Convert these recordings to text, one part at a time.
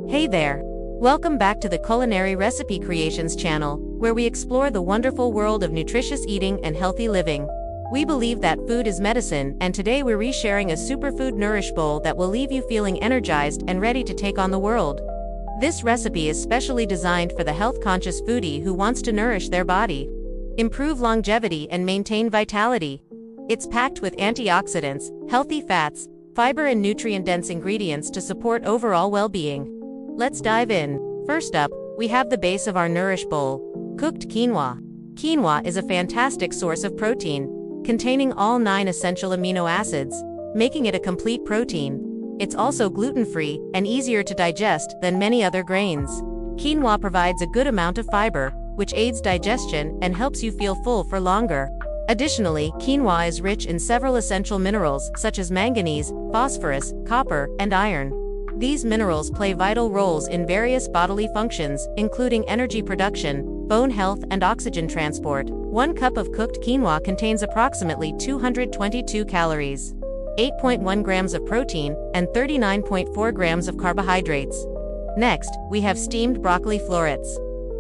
Hey there! Welcome back to the Culinary Recipe Creations channel, where we explore the wonderful world of nutritious eating and healthy living. We believe that food is medicine, and today we're resharing a Superfood Nourish bowl that will leave you feeling energized and ready to take on the world. This recipe is specially designed for the health-conscious foodie who wants to nourish their body, improve longevity and maintain vitality. It's packed with antioxidants, healthy fats, fiber and nutrient-dense ingredients to support overall well-being. Let's dive in. First up, we have the base of our Nourish bowl, cooked quinoa. Quinoa is a fantastic source of protein, containing all 9 essential amino acids, making it a complete protein. It's also gluten-free and easier to digest than many other grains. Quinoa provides a good amount of fiber, which aids digestion and helps you feel full for longer. Additionally, quinoa is rich in several essential minerals such as manganese, phosphorus, copper, and iron. These minerals play vital roles in various bodily functions, including energy production, bone health, and oxygen transport. 1 cup of cooked quinoa contains approximately 222 calories, 8.1 grams of protein, and 39.4 grams of carbohydrates. Next, we have steamed broccoli florets.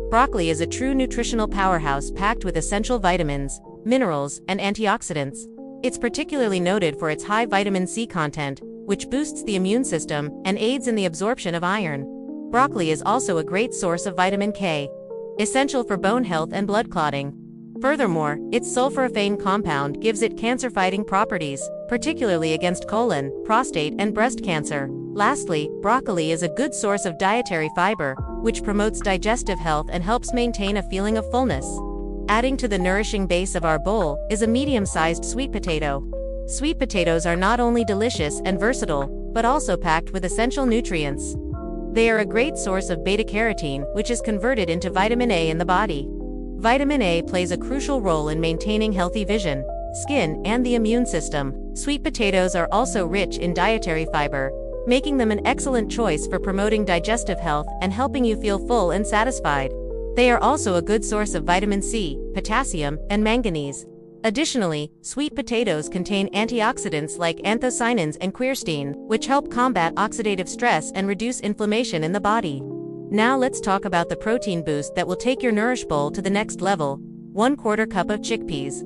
Broccoli is a true nutritional powerhouse packed with essential vitamins, minerals, and antioxidants. It's particularly noted for its high vitamin C content, which boosts the immune system and aids in the absorption of iron. Broccoli is also a great source of vitamin K, essential for bone health and blood clotting. Furthermore, its sulforaphane compound gives it cancer-fighting properties, particularly against colon, prostate, and breast cancer. Lastly, broccoli is a good source of dietary fiber, which promotes digestive health and helps maintain a feeling of fullness. Adding to the nourishing base of our bowl is a medium-sized sweet potato. Sweet potatoes are not only delicious and versatile, but also packed with essential nutrients. They are a great source of beta-carotene, which is converted into vitamin A in the body. Vitamin A plays a crucial role in maintaining healthy vision, skin, and the immune system. Sweet potatoes are also rich in dietary fiber, making them an excellent choice for promoting digestive health and helping you feel full and satisfied. They are also a good source of vitamin C, potassium, and manganese. Additionally, sweet potatoes contain antioxidants like anthocyanins and quercetin, which help combat oxidative stress and reduce inflammation in the body. Now let's talk about the protein boost that will take your Nourish bowl to the next level. 1/4 cup of chickpeas.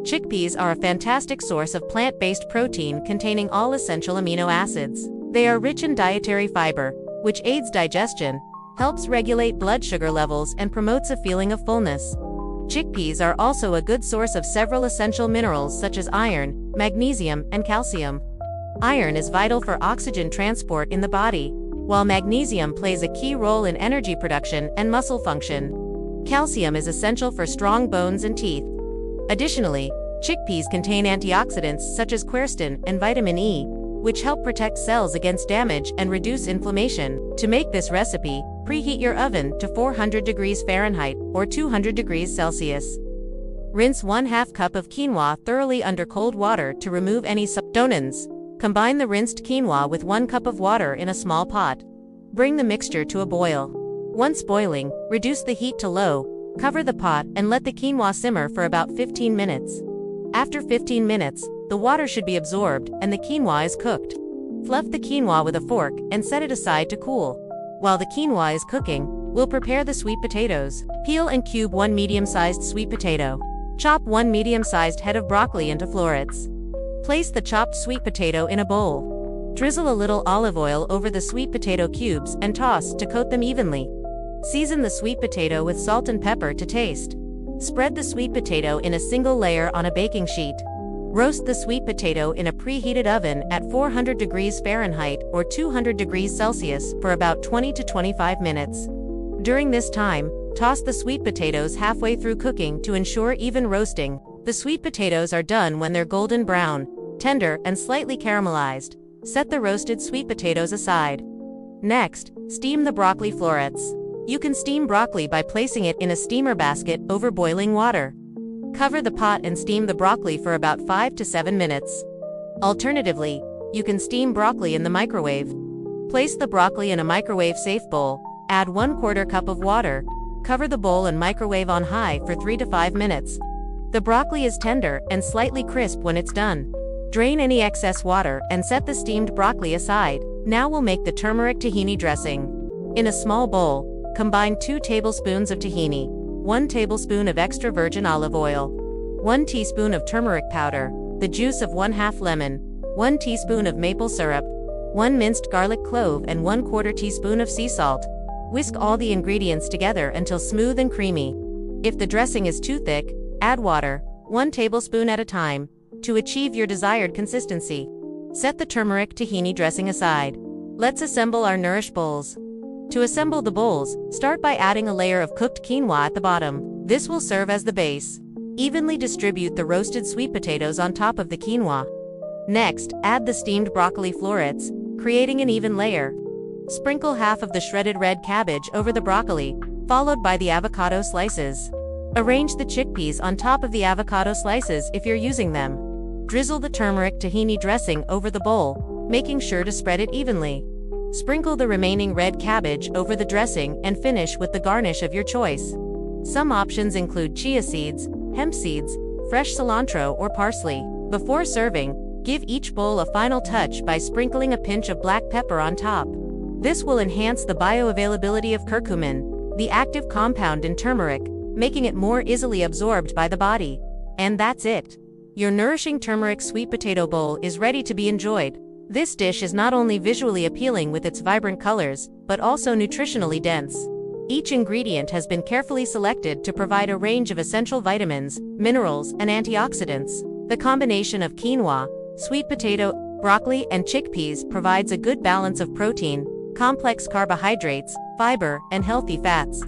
Chickpeas are a fantastic source of plant-based protein containing all essential amino acids. They are rich in dietary fiber, which aids digestion, helps regulate blood sugar levels, and promotes a feeling of fullness. Chickpeas are also a good source of several essential minerals such as iron, magnesium, and calcium. Iron is vital for oxygen transport in the body, while magnesium plays a key role in energy production and muscle function. Calcium is essential for strong bones and teeth. Additionally, chickpeas contain antioxidants such as quercetin and vitamin E, which help protect cells against damage and reduce inflammation. To make this recipe, preheat your oven to 400 degrees Fahrenheit or 200 degrees Celsius. Rinse 1/2 cup of quinoa thoroughly under cold water to remove any substances. Combine the rinsed quinoa with 1 cup of water in a small pot. Bring the mixture to a boil. Once boiling, reduce the heat to low, cover the pot, and let the quinoa simmer for about 15 minutes. After 15 minutes, the water should be absorbed and the quinoa is cooked. Fluff the quinoa with a fork and set it aside to cool. While the quinoa is cooking, we'll prepare the sweet potatoes. Peel and cube 1 medium-sized sweet potato. Chop 1 medium-sized head of broccoli into florets. Place the chopped sweet potato in a bowl. Drizzle a little olive oil over the sweet potato cubes and toss to coat them evenly. Season the sweet potato with salt and pepper to taste. Spread the sweet potato in a single layer on a baking sheet. Roast the sweet potato in a preheated oven at 400 degrees Fahrenheit or 200 degrees Celsius for about 20 to 25 minutes. During this time, toss the sweet potatoes halfway through cooking to ensure even roasting. The sweet potatoes are done when they're golden brown, tender, and slightly caramelized. Set the roasted sweet potatoes aside. Next, steam the broccoli florets. You can steam broccoli by placing it in a steamer basket over boiling water. Cover the pot and steam the broccoli for about 5 to 7 minutes. Alternatively, you can steam broccoli in the microwave. Place the broccoli in a microwave-safe bowl, add 1/4 cup of water, cover the bowl and microwave on high for 3 to 5 minutes. The broccoli is tender and slightly crisp when it's done. Drain any excess water and set the steamed broccoli aside. Now we'll make the turmeric tahini dressing. In a small bowl, combine 2 tablespoons of tahini, 1 tablespoon of extra virgin olive oil, 1 teaspoon of turmeric powder, the juice of 1/2 lemon, 1 teaspoon of maple syrup, 1 minced garlic clove and 1/4 teaspoon of sea salt. Whisk all the ingredients together until smooth and creamy. If the dressing is too thick, add water, 1 tablespoon at a time, to achieve your desired consistency. Set the turmeric tahini dressing aside. Let's assemble our Nourish bowls. To assemble the bowls, start by adding a layer of cooked quinoa at the bottom. This will serve as the base. Evenly distribute the roasted sweet potatoes on top of the quinoa. Next, add the steamed broccoli florets, creating an even layer. Sprinkle half of the shredded red cabbage over the broccoli, followed by the avocado slices. Arrange the chickpeas on top of the avocado slices if you're using them. Drizzle the turmeric tahini dressing over the bowl, making sure to spread it evenly. Sprinkle the remaining red cabbage over the dressing and finish with the garnish of your choice. Some options include chia seeds, hemp seeds, fresh cilantro or parsley. Before serving, give each bowl a final touch by sprinkling a pinch of black pepper on top. This will enhance the bioavailability of curcumin, the active compound in turmeric, making it more easily absorbed by the body. And that's it. Your nourishing turmeric sweet potato bowl is ready to be enjoyed. This dish is not only visually appealing with its vibrant colors, but also nutritionally dense. Each ingredient has been carefully selected to provide a range of essential vitamins, minerals, and antioxidants. The combination of quinoa, sweet potato, broccoli, and chickpeas provides a good balance of protein, complex carbohydrates, fiber, and healthy fats.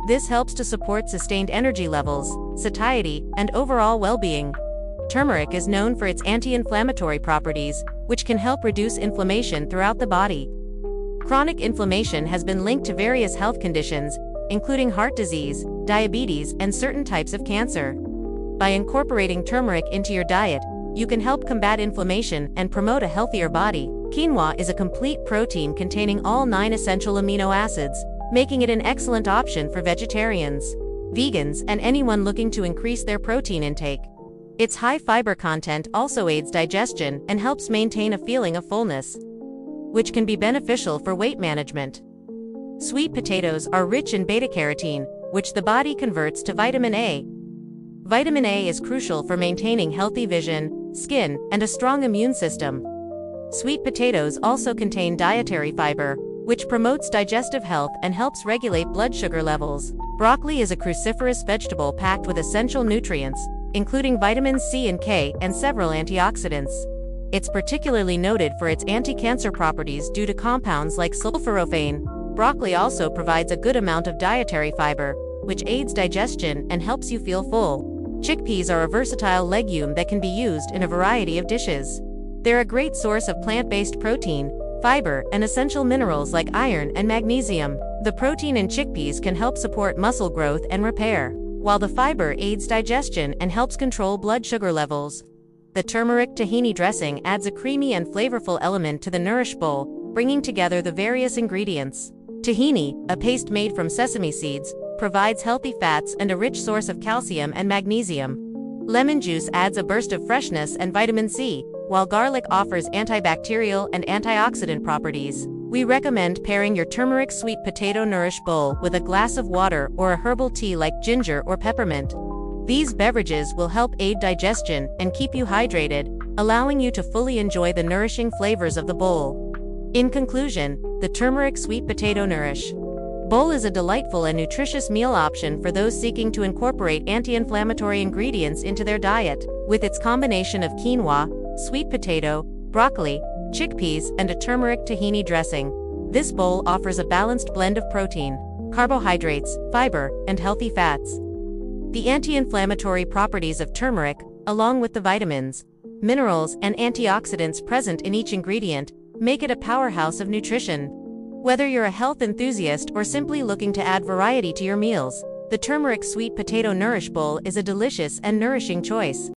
This helps to support sustained energy levels, satiety, and overall well-being. Turmeric is known for its anti-inflammatory properties, which can help reduce inflammation throughout the body. Chronic inflammation has been linked to various health conditions, including heart disease, diabetes, and certain types of cancer. By incorporating turmeric into your diet, you can help combat inflammation and promote a healthier body. Quinoa is a complete protein containing all 9 essential amino acids, making it an excellent option for vegetarians, vegans, and anyone looking to increase their protein intake. Its high fiber content also aids digestion and helps maintain a feeling of fullness, which can be beneficial for weight management. Sweet potatoes are rich in beta-carotene, which the body converts to vitamin A. Vitamin A is crucial for maintaining healthy vision, skin, and a strong immune system. Sweet potatoes also contain dietary fiber, which promotes digestive health and helps regulate blood sugar levels. Broccoli is a cruciferous vegetable packed with essential nutrients, including vitamins C and K and several antioxidants. It's particularly noted for its anti-cancer properties due to compounds like sulforaphane. Broccoli also provides a good amount of dietary fiber, which aids digestion and helps you feel full. Chickpeas are a versatile legume that can be used in a variety of dishes. They're a great source of plant-based protein, fiber, and essential minerals like iron and magnesium. The protein in chickpeas can help support muscle growth and repair, while the fiber aids digestion and helps control blood sugar levels. The turmeric tahini dressing adds a creamy and flavorful element to the Nourish bowl, bringing together the various ingredients. Tahini, a paste made from sesame seeds, provides healthy fats and a rich source of calcium and magnesium. Lemon juice adds a burst of freshness and vitamin C, while garlic offers antibacterial and antioxidant properties. We recommend pairing your turmeric sweet potato Nourish bowl with a glass of water or a herbal tea like ginger or peppermint. These beverages will help aid digestion and keep you hydrated, allowing you to fully enjoy the nourishing flavors of the bowl. In conclusion, the turmeric sweet potato Nourish bowl is a delightful and nutritious meal option for those seeking to incorporate anti-inflammatory ingredients into their diet. With its combination of quinoa, sweet potato, broccoli, chickpeas, and a turmeric tahini dressing, this bowl offers a balanced blend of protein, carbohydrates, fiber, and healthy fats. The anti-inflammatory properties of turmeric, along with the vitamins, minerals, and antioxidants present in each ingredient, make it a powerhouse of nutrition. Whether you're a health enthusiast or simply looking to add variety to your meals, the turmeric sweet potato Nourish bowl is a delicious and nourishing choice.